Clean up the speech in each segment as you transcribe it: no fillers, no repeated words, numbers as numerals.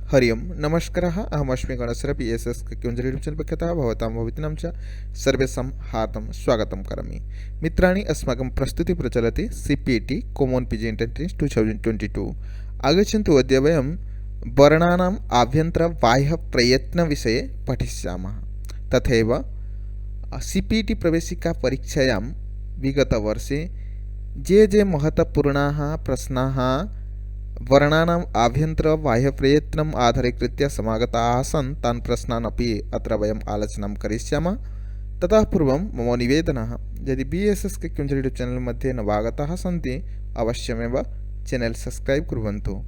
हरि ओं नमस्कारः अहमस्मि गणेशः PSS क्युञ्जर यूट्यूब चैनल पक्षतः भवतां भवितॄणां च सर्वेषां हार्दं स्वागतं करोमि। मित्राणि अस्माकं प्रस्तुतिः प्रचलति CPT कॉमन PG एंट्रेंस 2022। आगच्छन्तु अद्य वयं वर्णानाम् आभ्यन्तरबाह्यप्रयत्नविषये पठिष्यामः। तथैव CPT प्रवेशिका परीक्षायां विगतवर्षे ये महत्वपूर्णाः प्रश्नाः वर्णानाम् आभ्यन्तर बाह्यप्रयत्नम् आधारीकृत्य समागताः आसन् तान् प्रश्नान् अपि अत्र वयम् आलोचनां करिष्यामः। ततः पूर्वं मम निवेदनः, यदि BSS क्युञ्जर यूट्यूब चैनल मध्ये नवागताः सन्ति अवश्यमेव चैनल सब्सक्राइब कुर्वन्तु।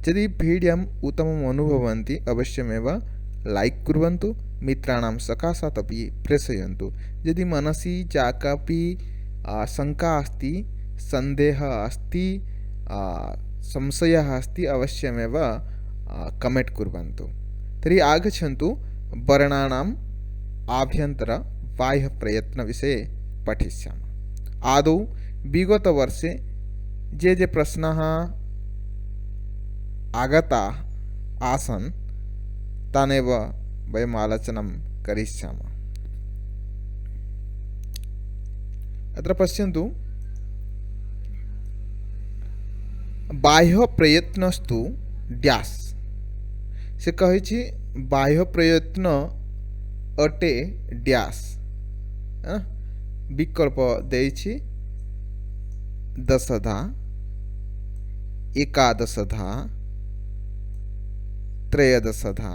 यदि वीडियोम् उत्तमम् अनुभवन्ति अवश्यमेव लाइक कुर्वन्तु, मित्राणां सकाशात् अपि प्रेषयन्तु। यदि मनसि या कापि शङ्का अस्ति, सन्देहः अस्ति, संशयः अस्ति अवश्यमेव कमेंट कुर्वन्तु। तर्हि आगच्छन्तु वर्णानाम् आभ्यन्तर बाह्यप्रयत्नविषये पठिष्यामः। आदौ विगतवर्षे ये प्रश्नाः आगताः आसन् तानेव वयम् आलोचनां करिष्यामः। अत्र पश्यन्तु, बाह्य प्रयत्नस्तु डैश से कही बाह्य प्रयत्न अटे डैश विकल्प देछि 10धा 11धा 13धा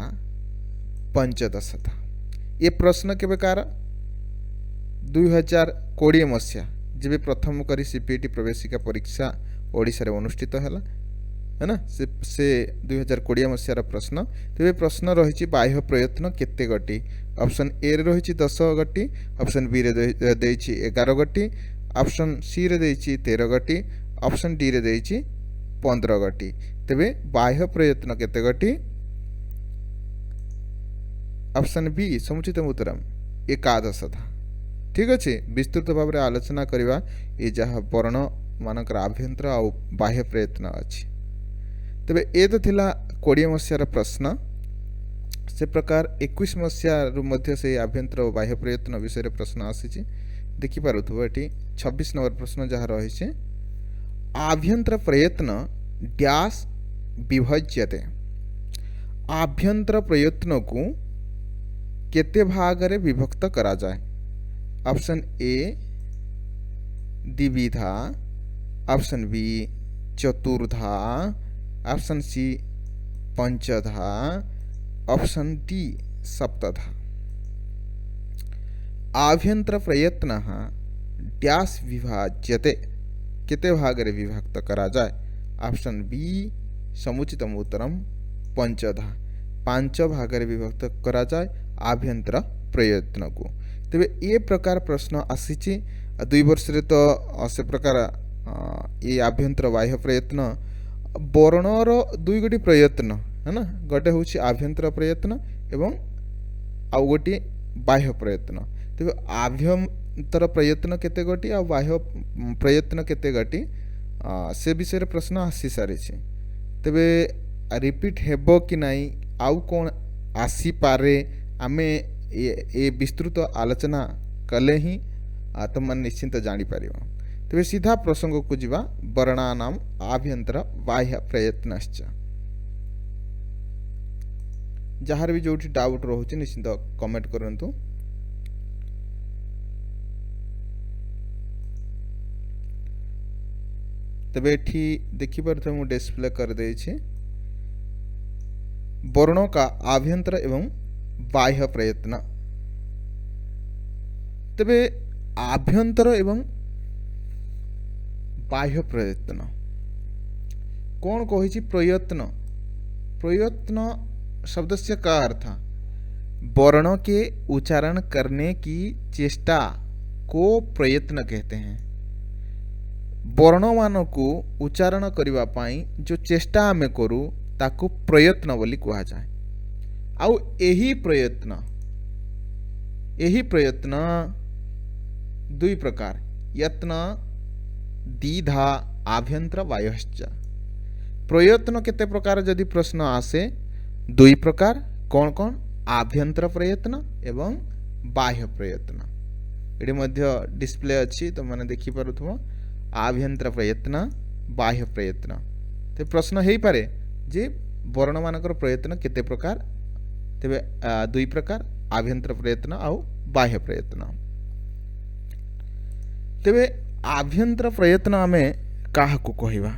15धा। ये प्रश्न केबे कार 2020 मसीहा जब प्रथम करी CPT प्रवेशिका परीक्षा ओडिशा रे अनुष्ठित है ना, से 2020 मसीहार प्रश्न। तेज प्रश्न रही बाह्य प्रयत्न केते गटी। ऑप्शन ए रे रही 10 गटी, ऑप्शन बी रे देछि 11 गटी, ऑप्शन सी रे देछि 13 गटी, ऑप्शन डी रे देछि 15 गटी। तेबे बाह्य प्रयत्न केते गटी? ऑप्शन बी समुचित उत्तरम 11धा। ठीक अच्छे, विस्तृत भाव में आलोचना करवा ये जहाँ वर्ण मानकर आभ्यंतर आ बाह्य प्रयत्न अच्छी। तेबे ए तो थिला 20 मसीहार प्रश्न। से प्रकार 21 मसीहारू मध्य से आभ्यंतर और बाह्य प्रयत्न विषय प्रश्न आसी। देखिपारुथबो एटी 26 नंबर प्रश्न जहाँ रही आभ्यंतर प्रयत्न डैश विभज्यते। आभ्यंतर प्रयत्न को केते भाग रे विभक्त करा जाए? ऑप्शन ए द्विविधा, ऑप्शन बी चतुर्धा, ऑप्शन सी पंचधा, ऑप्शन डी सप्तधा। आभ्यंतर प्रयत्न डैश विभाज्यते केते भाग रे विभक्त करा जाए? ऑप्शन बी समुचित उत्तरम पंचधा 5 भाग रे विभक्त करा जाए आभ्यंतर प्रयत्न को। तेबे ये प्रकार प्रश्न आसी 2 वर्ष रे तो से प्रकार ये आभ्यंतर बाह्य प्रयत्न वर्णर 2 गोटी प्रयत्न है ना, गोटे हूँ आभ्यंतर प्रयत्न एवं आउ गोटी बाह्य प्रयत्न। तेबे आभ्यंतर प्रयत्न केते गोटी आ बाह्य प्रयत्न केते गोटी से विषय प्रश्न आसी सारी। तेबे रिपीट हेबो कि नहीं, आउ कौन आसी पारे, आमे ये विस्तृत आलोचना कले ही तुम निश्चिंत जानीपर। तेज सीधा प्रसंग को जीवा वर्णानाम आभ्यंतर बाह्य प्रयत्नश्च। जहार भी जो डाउट रोचे निश्चिंत कमेंट करंतु। तेबे एठी देखि पारथबे मु डिस्प्ले कर देछि वर्णों का आभ्यंतर एवं बाह्य प्रयत्न। तेबे आभ्यंतर एवं बाह्य प्रयत्न कौन कही? प्रयत्न प्रयत्न शब्द से का अर्थ? वर्ण के उच्चारण करने की चेष्टा को प्रयत्न कहते हैं। वर्ण मान को उच्चारण करने पाई जो चेष्टा आमे करू ताकू प्रयत्न बोली कहा जाए। आउ यही प्रयत्न 2 प्रकार यत्न द्विधा आभ्यंतर बाह्यश्च। प्रयत्न केते प्रकार जदि प्रश्न आसे दुई प्रकार कौन कौन आभ्यंतर प्रयत्न एवं बाह्य प्रयत्न ये मध्य डिस्प्ले अच्छी तो मैंने देखिपे आभ्यंतर प्रयत्न बाह्य प्रयत्न तो प्रश्न हो पारे जे वर्ण मानकर प्रयत्न केते प्रकार तेबे दुई प्रकार आभ्यंतर प्रयत्न आउ बाह्य प्रयत्न तेबे आभ्यंतर प्रयत्न आमे काहाकू कहिबा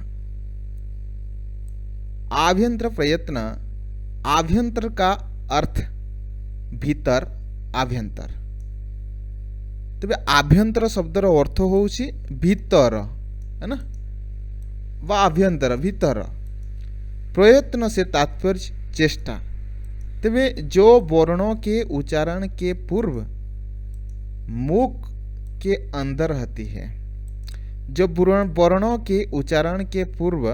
आभ्यंतर प्रयत्न आभ्यंतर का अर्थ भीतर आभ्यंतर तेबे आभ्यंतर शब्दर अर्थ होउछि भीतर है ना वा आभ्यंतर भीतर प्रयत्न से तात्पर्य चेष्टा तेबे जो वर्णों के उच्चारण के पूर्व मुख के अंदर रहती है जो वर्णों के उच्चारण के पूर्व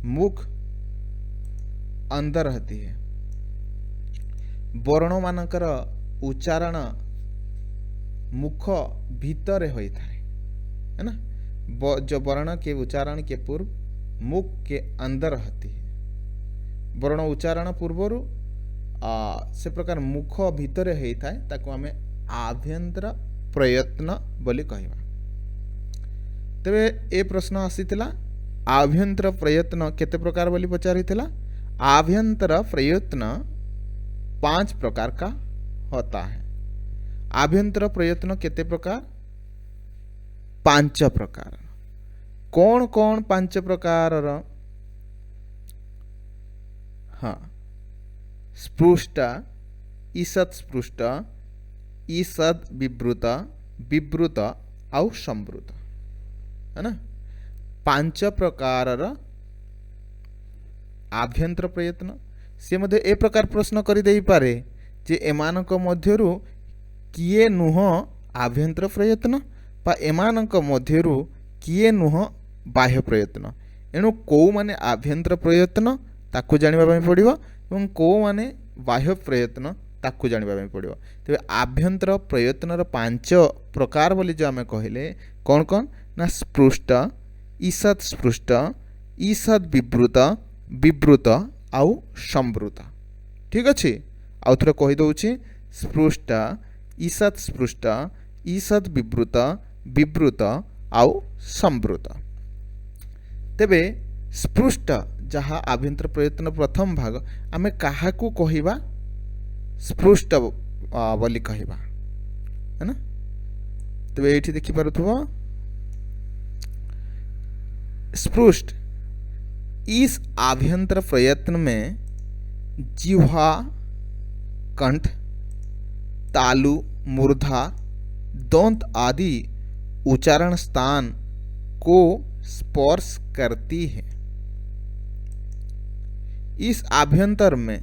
मुख अंदर रहती है वर्ण मानकर उच्चारण मुख भीतर होता है ना जो वर्ण के उच्चारण के पूर्व मुख के अंदर रहती है वर्ण उच्चारण पूर्वर से प्रकार मुख भीतर होता है ताको आमे आभ्यंतर प्रयत्न बोली कहवा तेरे ए प्रश्न आसीथिला आभ्यंतर प्रयत्न केते प्रकार बोली पचारिथिला आभ्यंतर प्रयत्न 5 प्रकार का होता है आभ्यंतर प्रयत्न केते प्रकार 5 प्रकार कौन कौन 5 प्रकार हाँ स्पृष्ट ईषद स्पृष्ट ईषद विवृत विवृत आउ संवृत है ना 5 प्रकार आभ्यंतर प्रयत्न से मध्य ए प्रकार प्रश्न कर दे पारे जे एमानक मध्यरु किए नुह आभ्यंतर प्रयत्न पा एमानक मध्यरु किए नुह बाह्य प्रयत्न एणु कौ माने आभ्यंतर प्रयत्न ताकू जानिबा पई पड़िबो एवं कौ माने बाह्य प्रयत्न ताकू जानिबा पई पड़िबो तबे आभ्यंतर प्रयत्नर 5 प्रकार बोली जो आमे कहिले कौन कौन ना स्पृष्ट ईषद स्पृष्ट ईषद विवृत विवृत आउ संवृत ठीक अच्छे आउ थोड़ा कही दउछि स्पृष्ट ईषद स्पृष्ट ईषद विवृत विवृत आउ संवृत तेबे स्पृष्ट जहाँ आभ्यंतर प्रयत्न प्रथम भाग आमे काहाकू कहिबा स्पृष्ट बोली कहिबा है ना तेबे एठी देखि पारुथबो स्पृष्ट इस आभ्यंतर प्रयत्न में जिह्वा कंठ तालु मूर्धा दंत आदि उच्चारण स्थान को स्पर्श करती है इस आभ्यंतर में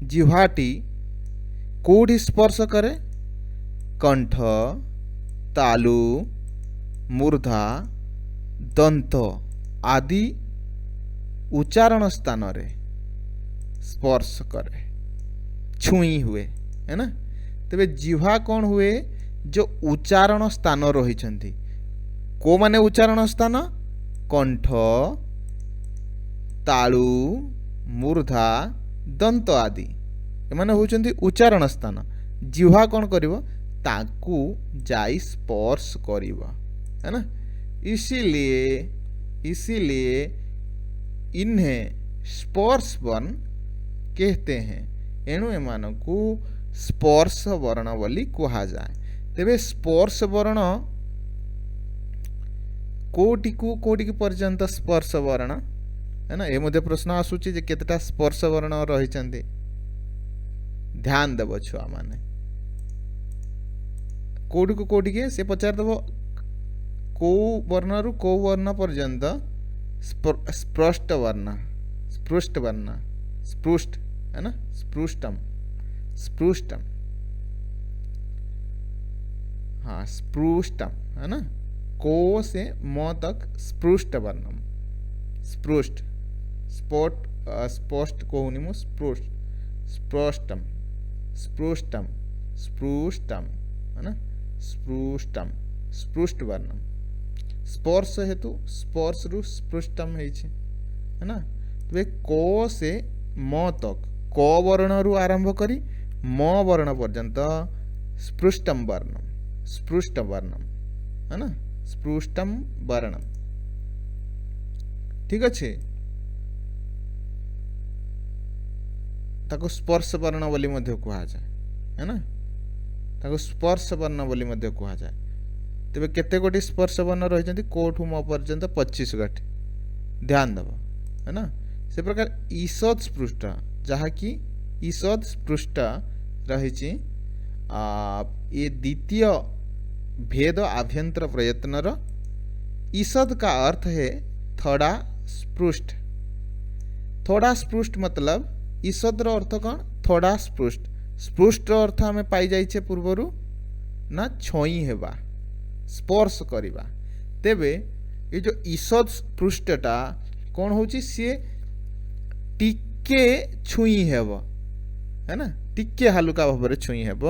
जिह्वाटी कोठी स्पर्श करे कंठ तालु मूर्धा दंत आदि उच्चारण स्थान रे स्पर्श करे छुई हुए है ना तेबे जिह्वा कौन हुए जो उच्चारण स्थान रही को माने उच्चारण स्थान कंठ तालु मूर्धा दंत आदि एमाने होचंती उच्चारण स्थान जिह्वा कौन करिवो ताकू जाई स्पर्श करिवो है ना इसीलिए इन्हें स्पर्श वर्ण कहते हैं एणु एमानकू स्पर्श वर्ण बोली कहा जाए तेबे स्पर्श वर्ण कोटि को पर्यंत स्पर्श वर्ण है ना ये मध्य प्रश्न आसूची जे केतटा स्पर्श वर्ण रही ध्यान देव छुआ माने कोटि के से पचार देव को वर्ण रु को वर्ण पर्यंत स्पृष्ट वर्ण स्पृष्ट है ना स्पृष्टम हाँ स्पृष्टम है ना को से म तक स्पृष्ट वर्णम स्पृष्ट स्पष्ट को हुनिमो स्पृष्टम है ना स्पृष्ट वर्णम स्पर्श हेतु स्पर्श रु स्पृष्टम है ना तेरे क से म तक क वर्ण रु आरंभ करी म वर्ण पर्यंत स्पृष्टम वर्णम, स्पृष्ट वर्णम है ना, स्पृष्टम वर्णम। ठीक अच्छे, ताको स्पर्श वर्ण बोली मध्य कहा जाए है ना, ताको स्पर्श वर्ण बोली मध्य कहा जाए। तेबे केते गोटी स्पर्श वर्ण रही कोठू म पर्यंत 25 गोटी, ध्यान दब है ना। से प्रकार ईषद स्पृष्ट जहाँकि ईषद स्पृष्ट रही ये द्वितीय भेद आभ्यंतर प्रयत्नर ईषद का अर्थ है थोड़ा स्पृष्ट। थोड़ा स्पृष्ट मतलब ईषद अर्थ कौन, थोड़ा स्पृष्ट। स्पृष्ट अर्थ आम पाई जाइछे पूर्वर ना छई हेबा, स्पर्श करिबा। तेबे ये जो ईषद स्पृष्टटा कौन होची, सी टिके छुई हेब है ना, टिके हल्का भाव छुई हेब।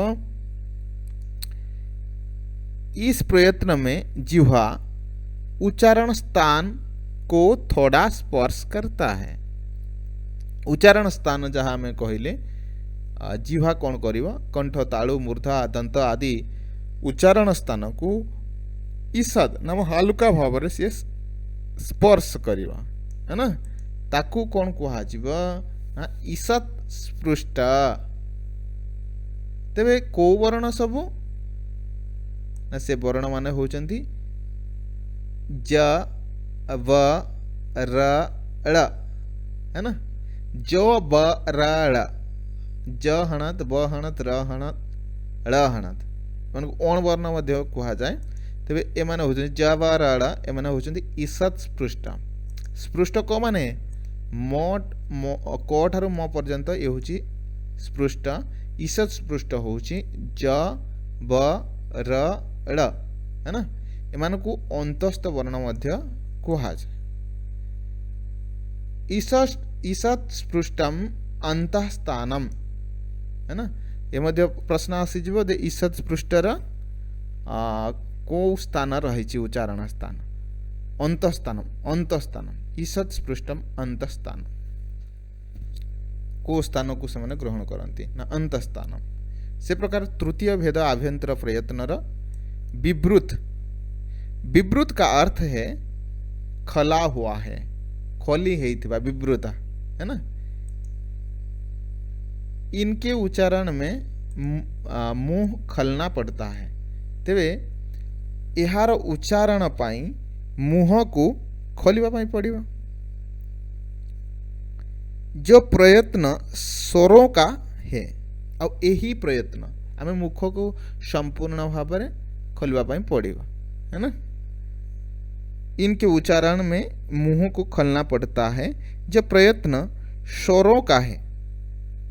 इस प्रयत्न में जिह्वा उच्चारण स्थान को थोड़ा स्पर्श करता है। उच्चारण स्थान जहाँ में कहले जिह्वा कौन करिबा, कंठ, तालु, मूर्धा, दंत आदि उच्चारण स्थान को ईषद नाम हल्का भाव से स्पर्श करिबा है ना, ताकू कौन कहा जिबा, ईषद स्पृष्ट। तेबे को वर्ण सबू ना, से वर्ण माने होचंती ज व र ळ है ना, जो ब र ळ, ज हणत, ब हणत, र हणत, ळ हणत, ओण वर्ण मध्य कहा जाए। तेबे ए माने होचंती ज व र ळ, ए माने होचंती ईषद स्पृष्ट। स्पृष्ट को माने म क ठारू म पर्यंत ये होची स्पृष्ट। ईषद स्पृष्ट होची ज ब र ळ है ना, एमानकु अंतस्थ वर्ण मध्य कहा जाए। ईषद स्पृष्टम अंतःस्थानम है ना, ये मध्य प्रश्न आसीजिवो दे ईषद स्पृष्टर को स्थान रही उच्चारण स्थान, अंतःस्थानम, अंतःस्थानम, ईषद स्पृष्टम अंतःस्थान, को स्थान को से ग्रहण करती ना, अंतःस्थानम। से प्रकार तृतीय भेद आभ्यंतर प्रयत्नर विवृत। विवृत का अर्थ है खला हुआ है, खली है विवृता है ना। इनके उच्चारण में मुंह खलना पड़ता है। तेबे यार उच्चारण पाई मुंह को खोलिबा पाई पड़िबा। जो प्रयत्न स्वरों का है और यही प्रयत्न आम मुख को संपूर्ण भाव में खोलिबा पाई पड़िबा है ना। इनके उच्चारण में मुंह को खोलना पड़ता है। जो प्रयत्न स्वरों का है,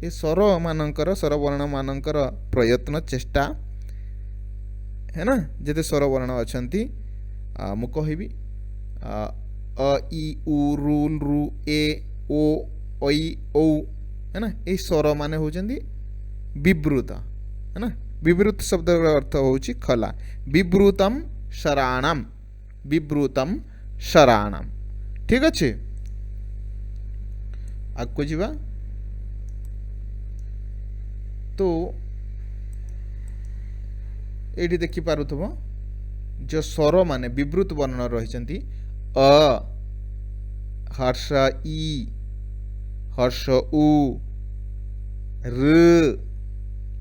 ये स्वर मानकर, स्वर वर्ण मानकर प्रयत्न चेष्टा है ना। जते स्वर वर्ण अच्छी मु कहबी अ इ उ रु रु ए ओ ऐ औ है ना, ये स्वर माने होचंदी विवृत है ना। विवृत शब्द अर्थ होची खला। विवृतम शराणम, विवृतम शराणम। ठीक अच्छे, आगको जीवा। तो ये देखि पारुथबो जो स्वर माने विवृत वर्ण रही अ, हर्ष इ, हर्ष उ, ऋ,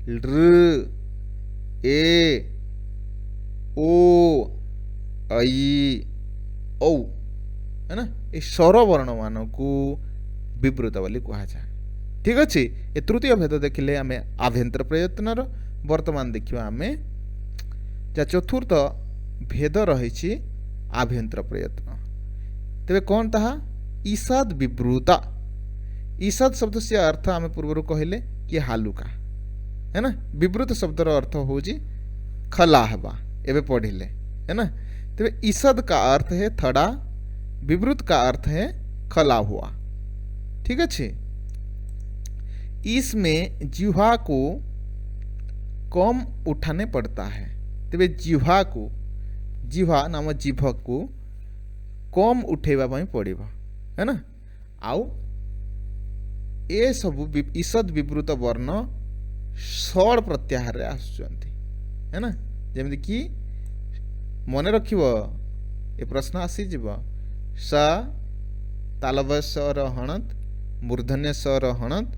ऋ, ए, ओ, ऐ, औ है ना। ये स्वर वर्ण मान को विवृत बोली कहा जाए। ठीक अच्छे, ये तृतीय भेद देखिले आम आभ्यंतर प्रयत्नर। वर्तमान देखिए आम चतुर्थ भेद रही आभ्यंतर प्रयत्न। तेरे कौन ताहा, ईषद विवृत। ईषद शब्द से अर्थ आम पूर्व कहले कि हालुका है ना। विवृत शब्दर अर्थ हो खला हवा, एवं पढ़िले है ना। तेरे ईषद का अर्थ है थड़ा, विवृत का अर्थ है खला हुआ। ठीक अच्छे, इसमें जिह्वा को कम उठाने पड़ता है। तेरे जिह्वा को, जिह्वा नाम जीभ को कम उठेबा पड़िबा है ना। आउ ए सबु ईषद विवृत वर्ण षड प्रत्याहार आसुचंती है ना जेमति कि मन रखिब ए प्रश्न आसीजिब स तालव्य स्वर हणत मूर्धन्य स्वर हणत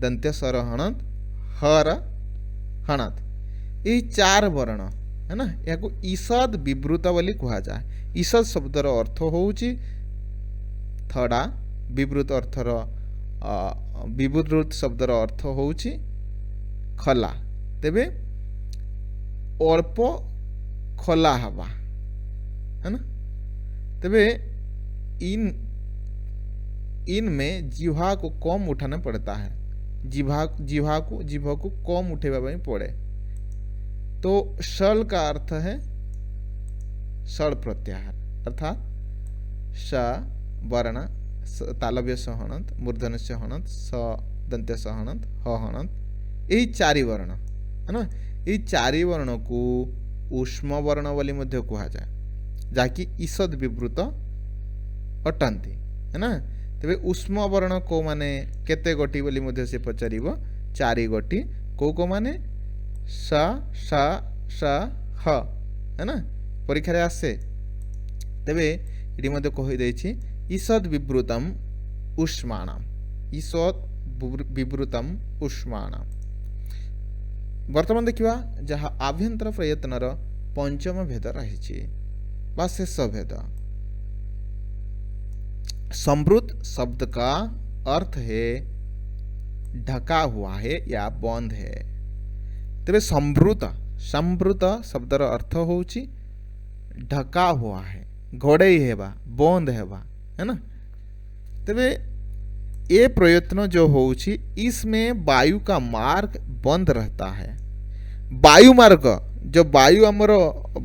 दंत्य स्वर हणत हर हणत ये चार वर्ण है ना या ईषद विवृत बोली कहा जाए। ईषद शब्दर अर्थ होउची थड़ा विवृत अर्थर विवृत शब्दर अर्थ होउची खला तेबे अल्प खला हवा है ना तेबे इन में जिह्वा को कम उठाना पड़ता है जिह्वा को कम उठेवा ପାଇଁ पड़े तो षल का अर्थ है षड प्रत्याहार अर्थात स वर्ण तालव्य स हणत मूर्धन्य स हणत स दंत्य स हणत ह हणत यही चारि वर्ण है ना यही चारि वर्ण को ऊष्म वर्ण बोली मध्य कहा जाए जाकि ईषद विवृत अटंती है ना तेबे ऊष्म वर्ण को माने केते गोटी बोली मध्य से पचारिबो चारि गोटी को माने स स स ह है ना परीक्षा रे आसे तेबे एटी मध्य कहि दैछि ईषद विवृतम ऊष्माणम ईषद विवृतम ऊष्माणम। वर्तमान देखिबा जहाँ आभ्यंतर प्रयत्नर पंचम भेद रही बा शेष भेद। संवृत शब्द का अर्थ है ढका हुआ है या बंद है तेरे संवृत शब्दर अर्थ होउची ढका हुआ है घोड़े हेबा बंद हेबा है ना तेरे ये प्रयत्न जो होउची इसमें वायु का मार्ग बंद रहता है। वायु मार्ग जो वायु आमर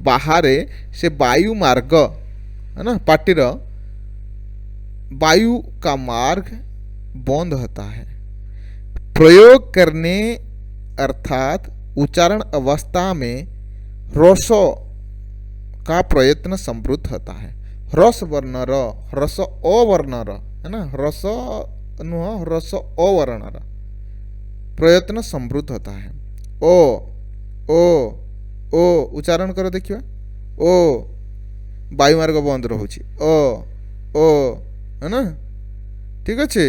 बाहरे से वायु मार्ग है ना पाटिर वायु का मार्ग बंद होता है। प्रयोग करने अर्थात उच्चारण अवस्था में ह्रस्व का प्रयत्न संवृत होता है। ह्रस्व वर्ण र ह्रस्व अ वर्ण र है ना ह्रस्व नुह ह्रस्व अ वर्ण र प्रयत्न संवृत होता है। ओ उच्चारण करो देखिए ओ वायु मार्ग बंद रहुछि ओ है ना ठीक अच्छे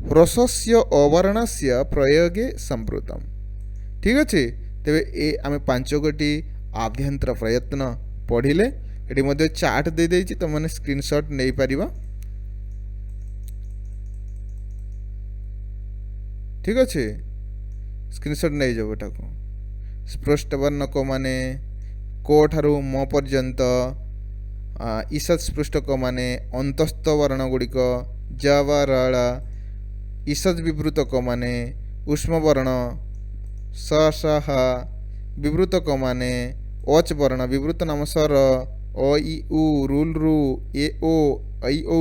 ह्रस्वस्य अवर्णस्य प्रयोगे संवृतम ठीक अच्छे तेरे ए आम पांच गोटी आभ्यंतर प्रयत्न पढ़िले ये मध्य चार्ट दे देछि तो मैंने स्क्रीनशॉट नहीं पारिबा ठीक अच्छे स्क्रीनशॉट नहीं जाओ एटा को स्पष्ट वर्ण को माने को ठारू म पर्यंत ईषद स्पृष्ट को माने अंतस्थ वर्ण गुड़िक जवरल ईषद विवृत को माने ऊष्म वर्ण स सह विवृत को माने ओच वर्ण विवृत नाम स्वर अ इ उ रूल रु ए ओ ऐ ओ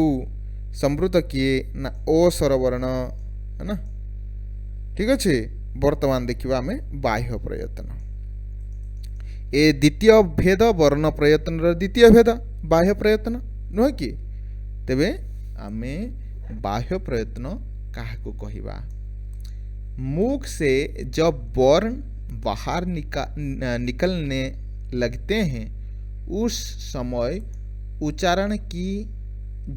संवृत किए ना ओ स्वर वर्ण है ना ठीक अच्छे। वर्तमान देखिबा आमे बाह्य प्रयत्न ए द्वितीय भेद वर्ण प्रयत्न द्वितीय भेद बाह्य प्रयत्न नुह कि तेबे आमे बाह्य प्रयत्न काहाको कहिबा मुख से जब वर्ण बाहर निकलने लगते हैं उस समय उच्चारण की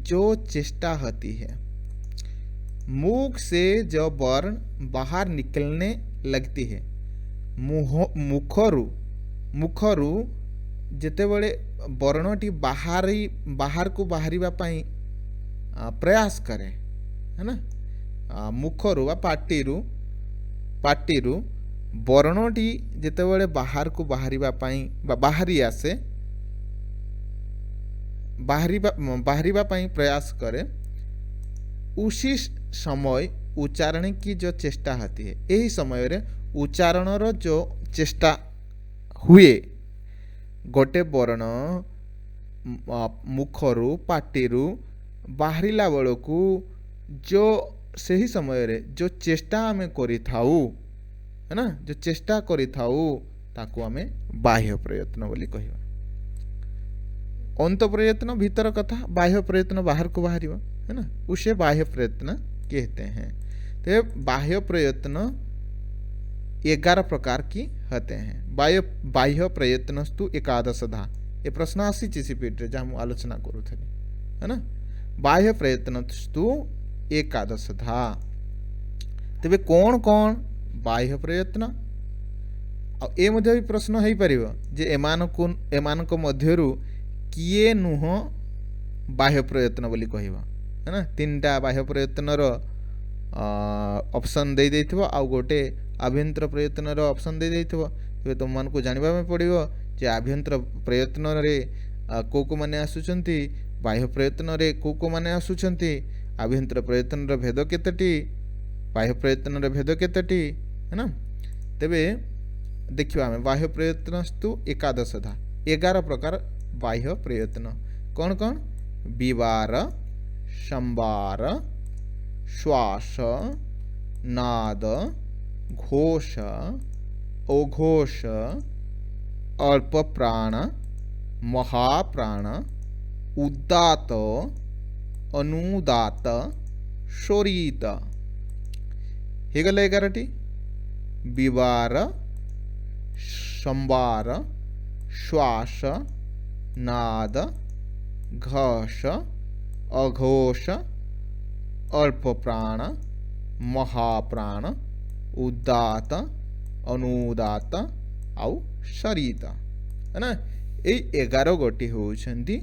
जो चेष्टा होती है। मुख से जब वर्ण बाहर निकलने लगती है मुखरु जेतेबेले वर्णटी बाहर को बाहरिबा पई प्रयास करे है ना मुखरु बा पाटिरु वर्णटी जेतेबेले बाहर को बाहरिबा पई बा बाहरी आसे बाहरिबा पई प्रयास करे उसी समय उच्चारण की जो चेष्टा होती है यही समय रे उच्चारण रो जो चेष्टा हुए गोटे वर्ण मुखरु पाटिरु बाहरिला बेलू जो सही समय रे जो चेष्टा आमे करि थाउ है ना जो चेष्टा करि थाउ ताकू आमे बाह्य प्रयत्न बोली कहिबा। अंत प्रयत्न भीतर कथा बाह्य प्रयत्न बाहर को बाहरिबा है ना उसे बाह्य प्रयत्न कहते हैं। तो बाह्य प्रयत्न 11 प्रकार की होते हैं। बाह्य प्रयत्नस्तु एकादशधा, ये प्रश्न आसी सीपीट जहाँ मुझे आलोचना करूँ है ना। बाह्य प्रयत्नस्तु एकादशधा, तेबे कौन कौन बाह्य प्रयत्न ए मध्य भी प्रश्न हो पारिबो जे एमानक मध्यरु किए नुह बाह्य प्रयत्न बोली कहबा है ना। 3टा बाह्य प्रयत्नर ऑप्शन दे देथिबो आ गोटे आभ्यंतर प्रयत्नर ऑप्शन दे देथिबो। तेबे तुम मन को जानबा में पड़िबो जे आभ्यंतर प्रयत्न रे को माने आसुचंती, बाह्य प्रयत्न रे को माने आसुचंती, आभ्यंतर प्रयत्न रो भेद केतेटी, बाह्य प्रयत्न रो भेद केतेटी है ना। तेबे देखिबा आमे बाह्य प्रयत्नस्तु एकादशधा, 11 प्रकार बाह्य प्रयत्न कौन कौन? विवार, संवार, श्वास, नाद, घोष, अघोष, अल्प प्राण, महाप्राण, उदात, अनुदात, शोरित। हे गला 11टी। विवार, संवार, श्वास, नाद, घोष, अघोष, अल्प प्राण, महाप्राण, उदात, अनुदात आउ शरीत है ना। यही 11 गोटी होउछंती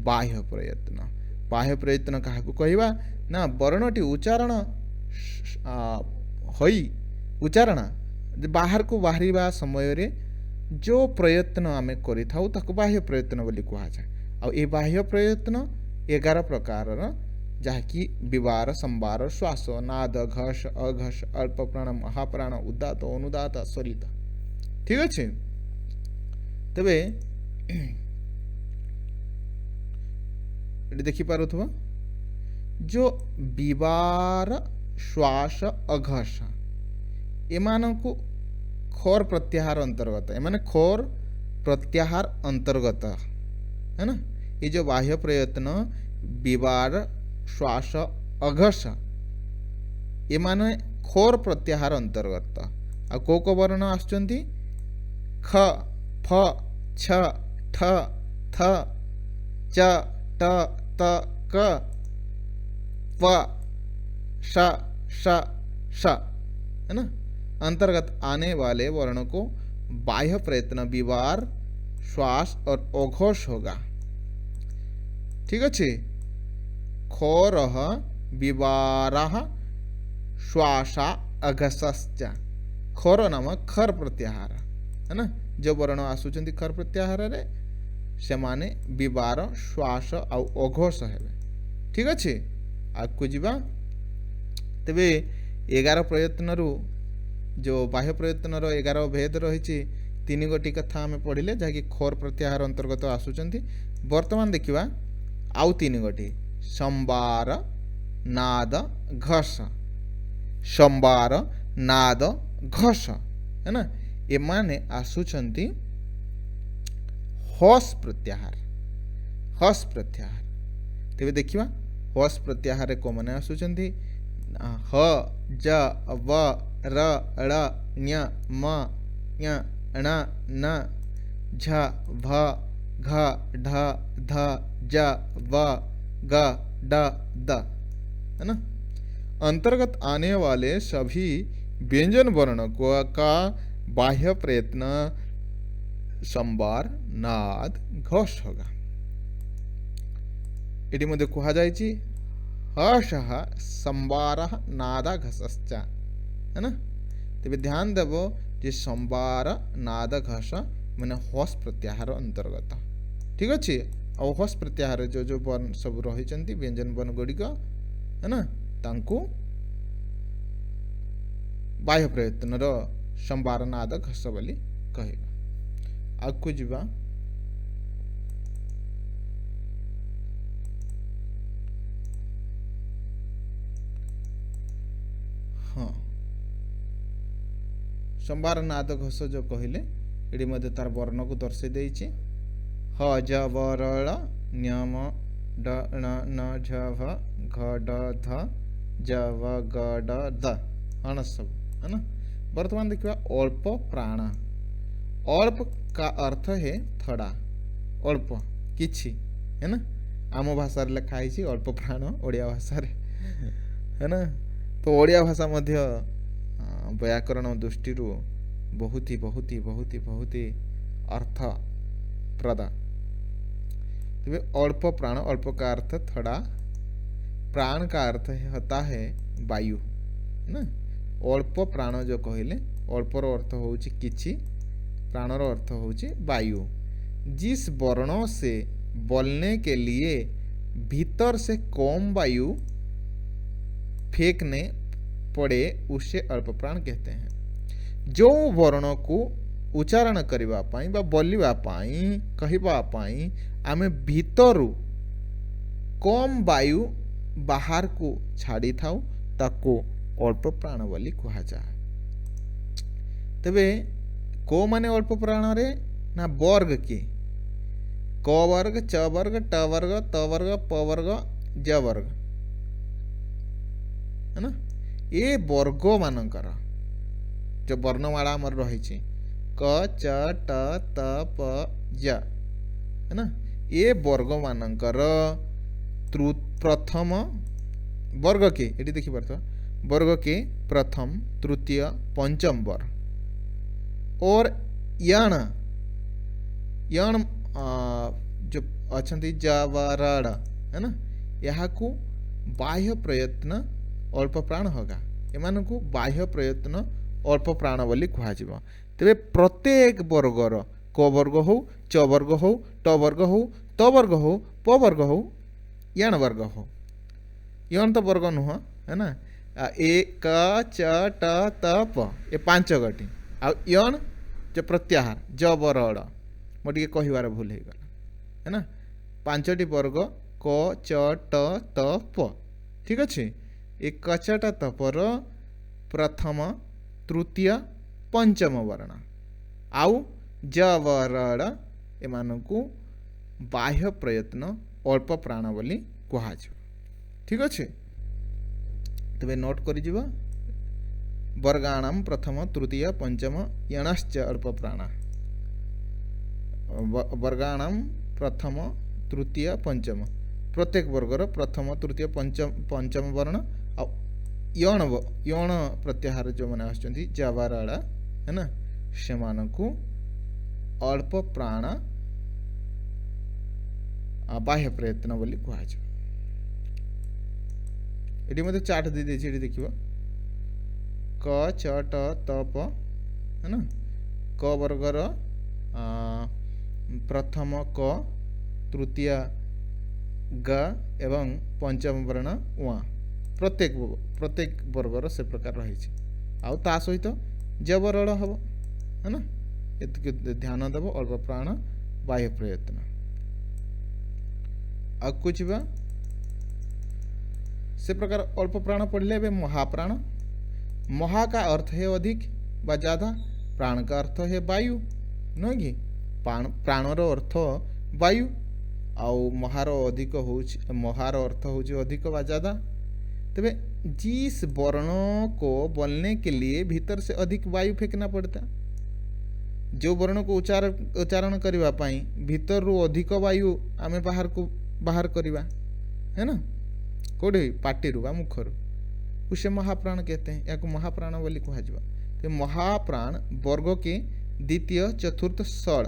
बाह्य प्रयत्न। बाह्य प्रयत्न क्या कहवा ना, वर्णटी उच्चारण होई उच्चारण बाहर को बाहरिबा समय रे जो प्रयत्न आमे करि थाउ ताको बाह्य प्रयत्न बोली कहा जाए। आ ए बाह्य प्रयत्न 11 प्रकार जहाँकि विवार, संवार, श्वास, नाद, घस, अघस, अल्प प्राण, महाप्राण, उदात, अनुदात, स्वरित। ठीक अच्छे। तबे देखि पारुथबो जो विवार, श्वास, अघस एमानकु खोर प्रत्याहार अंतर्गत, एमाने खोर प्रत्याहार अंतर्गत है ना। ये जो बाह्य प्रयत्न विवार, श्वास, अघस एमाने खोर प्रत्याहार अंतर्गत। आ को वर्ण आसुचंती ख, फ, छ, ठ, थ, च, ट, त, क, प, श, श, श है ना। अंतर्गत आने वाले वर्णों को बाह्य प्रयत्न विवार, श्वास और अघोष होगा। ठीक अच्छे। खोरः, विवारः, श्वासा, अघसश्च। खोर नाम खर प्रत्याहार है ना। जो वर्ण आसुचंती खर प्रत्याहार रे से माने विवार, श्वास आउ अघोष हेबे। ठीक अच्छे। आगु जीवा। तेबे 11 प्रयत्न रु जो बाह्य प्रयत्न 11 भेद रही 3 गोटी कथा आम पढ़िले जहाँकि खोर प्रत्याहार अंतर्गत आसुचंती। वर्तमान देखिवा आउ 3 गोटी संवार, नाद, घस। संवार, नाद, घस है ना। ये माने आसुचंती हस प्रत्याहार, हस प्रत्याहार। तेबे देखिवा हस प्रत्याहार को माने आसुचंती ह, ज, व, र, ळ, ञ, म, ञ, ण, न, झ, भ, घ, ढ, ध, ज, व, ग, ड, द है ना। अंतर्गत आने वाले सभी व्यंजन वर्ण को का बाह्य प्रयत्न संवार, नाद, घोष होगा। एटी मध्य कहा जायछि हर्षः, संवारः, नाद, घसश्च है ना। तेबे ध्यान देबो जे संवार, नाद, घस माने हस प्रत्याहार अंतर्गत। ठीक अच्छे। और हस प्रत्याहार जो जो वर्ण सब रही व्यंजन वर्ण गुड़िक है ना तांकु बाह्य प्रयत्न संवार, नाद, घस बोली कहबा। आगु जीवा। हाँ, संवार, नाद, घस जो कहले ये मध्य तार वर्ण को दर्शे देइछि। ह, ज, व, र, ळ, ञ, म, ड, ण, न, झ, भ, घ, ड, ध, ज व ग ड द हण सब है ना। वर्तमान देखिए अल्प प्राण। अल्प का अर्थ है थोड़ा, अल्प किछि है ना। आम भाषा लिखाई अल्प प्राण ओडिया भाषा है ना। तो ओडिया भाषा मध्य व्याकरण दृष्टि बहुत ही बहुत ही बहुत ही बहुत ही अर्थ प्रदा। तेरे अल्प प्राण, अल्प का अर्थ थोड़ा, प्राण का अर्थ होता है वायु ना। अल्प प्राण जो कहले अल्पर अर्थ होउछि किछि, प्राणर अर्थ होउछि वायु। जिस वर्णों से बोलने के लिए भीतर से कम वायु फेंकने पड़े उसे अल्प प्राण कहते हैं। जो वर्णों को उच्चारण करिबा पाई बा बोलिबा पाई कहिबा पाई आमे भीतरु कम वायु बाहर को छाड़ी थाउ ताको अल्प प्राण बोली कहा जाए। तबे को माने अल्प प्राण रे ना वर्ग के, क वर्ग, च वर्ग, ट वर्ग, त वर्ग, प वर्ग, ज वर्ग है ना। ये वर्ग मानकर जो वर्णमाला आमर रही क च ट त प ज है ना। ये वर्ग मानकर प्रथम वर्ग के ये देखी पार्थ वर्ग के प्रथम तृतीय पंचम वर्ग और यण यण जो अच्छा जवरड़ है ना। यहाँ को बाह्य प्रयत्न अल्प प्राण होगा। एमान को बाह्य प्रयत्न अल्प प्राण बोली कह। तेरे प्रत्येक वर्गर क वर्ग हो, च वर्ग हो, ट वर्ग हो, त वर्ग हो, प वर्ग हो, यण वर्ग हो। यण तो वर्ग नुह है ना। ए क च ट त प ये पांच गटी आ यण जो प्रत्याहार ज बरड़ मोटे कहबार भूल हो गला है ना। पांचटी वर्ग क च ट त प ठीक अच्छे। ए कचटा तपर प्रथम तृतीय पंचम वर्ण आउ जवरड़ एमानकु बाह्य प्रयत्न अल्प प्राण बोली कह। ठीक अच्छे। तबे नोट कर वर्गाणाम प्रथम तृतीय पंचम यणश्च अल्प प्राण। वर्गाणाम प्रथम तृतीय पंचम प्रत्येक वर्गर प्रथम तृतीय पंचम वर्ण यण यण प्रत्याहार जो मैंने आसुच्चंती जवरड़ है ना से मानकु अल्प प्राण बाह्य प्रयत्न बोली कह। ये मत चार्ट दे देछि ये देखिबो क च ट त प है ना। क वर्गर प्रथम क तृतीय ग एवं पंचम वर्ण व प्रत्येक वर्गर से प्रकार रही आउ ता सहित जबरड़ हम है ना। ये ध्यान देव अल्प प्राण बाह्य प्रयत्न। आ कुछ बा से प्रकार अल्प प्राण पढ़ले बे महाप्राण। महा का अर्थ है अधिक व ज्यादा, प्राण का अर्थ है वायु न कि प्राणर अर्थ वायु आउ महार अधिक हो महार अर्थ हो अधिक व ज्यादा। तबे जिस वर्ण को बोलने के लिए भीतर से अधिक वायु फेंकना पड़ता, जो वर्ण को उच्चारण करने पाई भीतर रू अधिक वायु आमे बाहर करवा है ना कोड़े पाटी रू मुख रू उसे महाप्राण कहते हैं। या महाप्राण बोली कह। तो महाप्राण वर्ग के द्वितीय चतुर्थ षड़,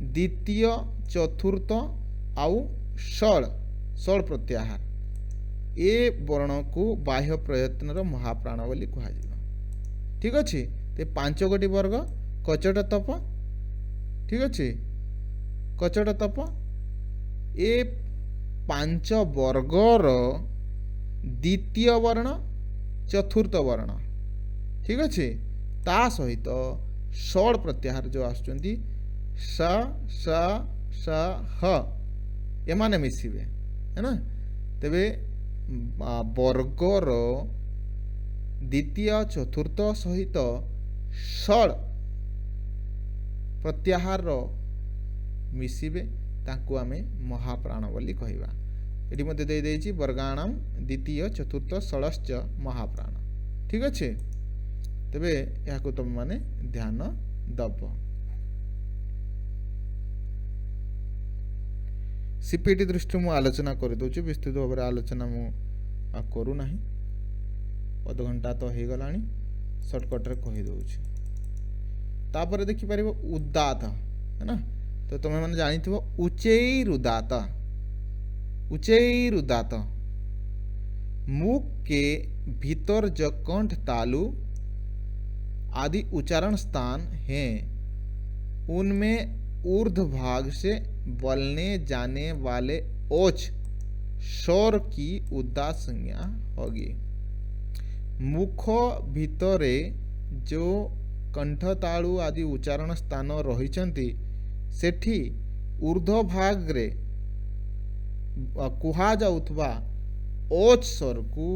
द्वितीय चतुर्थ आउ षड़ प्रत्याहार ये वर्ण को बाह्य प्रयत्न महाप्राण बोली कह। ठीक अच्छे। तो पांच गोटी वर्ग कचट तप ठीक अच्छे। कचट तप ए पांच वर्गर द्वितीय वर्ण चतुर्थ वर्ण ठीक अच्छे। ता सहित षड़ प्रत्याहार जो आसुचंती स स स ह एमाने मिसिबे है ना। तेबे वर्गर द्वितीय चतुर्थ सहित षड़ प्रत्याहार मिसिबे ताकू आमे महाप्राण बोली कहवा। एटी मते दे देछि वर्गाणाम द्वितीय चतुर्थ षष्ठ महाप्राण। ठीक अच्छे तेबे याको तुम माने ध्यान दब। सीपीटी दृष्टि मु आलोचना कर दूची विस्तृत भाव में आलोचना मु करू नाही अध घंटा तो हो गलानी सर्टकट रे कहि दउची। तापर देखि परिबो उदात है ना तो तुम मैंने जानिथिबो उच्चैरुदात उच्चैरुदात मुख के भीतर जो कंठ तालु आदि उच्चारण स्थान हैं उनमें ऊर्ध्व भाग से बोलने जाने वाले ओच स्वर की उदात संज्ञा होगी। मुख भितरे जो कंठतालु आदि उच्चारण स्थान रही सेठी ऊर्ध्व भाग रे कुहा जाउथबा ओच स्वर को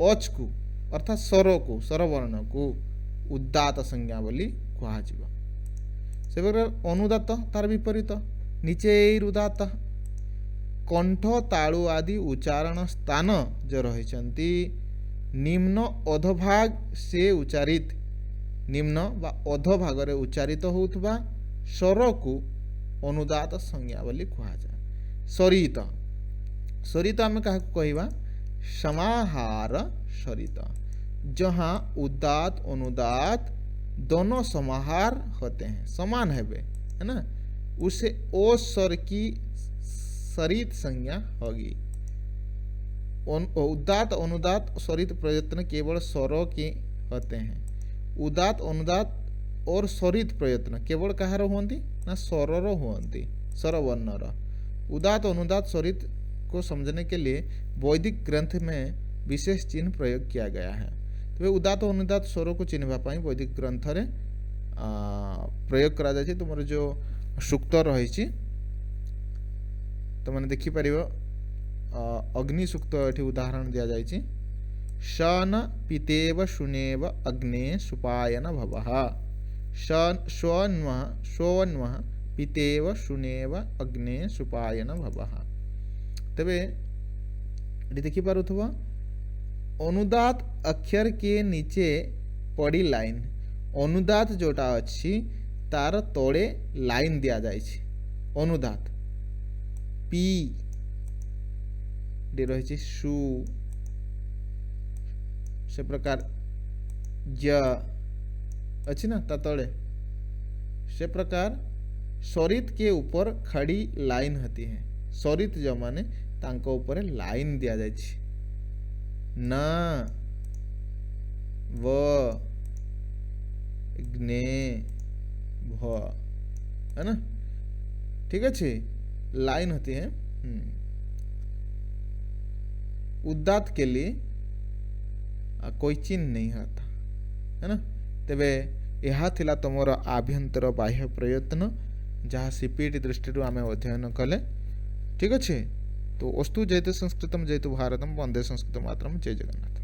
ओच को अर्थात स्वर को स्वरवर्ण को उदात संज्ञा बोली कुहा जिवो। से प्रकार अनुदात तार विपरीत नीचैरुदात कंठ तालु आदि उच्चारण स्थान जो रही निम्न अधभाग से उच्चारित निम्न बा अधभाग रे उच्चारित होउथबा स्वर को अनुदात संज्ञा बोली कुहा जाए। सरित सरित आम क्या कहवा समाहार सरित जहाँ उदात अनुदात दोनों समाहार होते हैं समान है ना उसे ओ स्वर की सरित संज्ञा होगी। उदात अनुदात स्वरित प्रयत्न केवल स्वरों के होते हैं। उदात अनुदात और स्वरित प्रयत्न केवल कହାର हुअन्ति ना स्वरर हुअन्ति स्वरवर्णर। उदात अनुदात स्वरित को समझने के लिए वैदिक ग्रंथ में विशेष चिन्ह प्रयोग किया गया है। तो उदात अनुदात स्वरों को चिन्हवा पाई वैदिक ग्रंथ रे प्रयोग करा जाय। तुमर जो सूक्त रही तो मैंने देखिपर अग्नि सूक्त ये उदाहरण दि जाए शन पितेव शुनेव अग्ने सुपायन भवः स्वन्व पितेव शुनेव अग्ने सुपायन भवः। तबे देखिपार अनुदात अक्षर के नीचे पड़ी लाइन अनुदात जोटा अच्छी तार तले लाइन दिया जाए अनुदात पी रही सु से प्रकार ज अच्छी ना ता तले से प्रकार स्वरित के ऊपर खड़ी लाइन होती है। स्वरित जो माने तांको ऊपर लाइन दिया जाए न व ग्ने भ है ना। ठीक अच्छे लाइन होती है। उदात के लिए कोई चिन्ह नहीं होता है ना। तेबे यह थिला तुमर आभ्यंतर बाह्य प्रयत्न जहाँ सीपीटी दृष्टि आम अध्ययन कले। ठीक अच्छे तो अस्तु जयतु संस्कृतम जयतु भारतम वंदे संस्कृत मातरम। जय जगन्नाथ।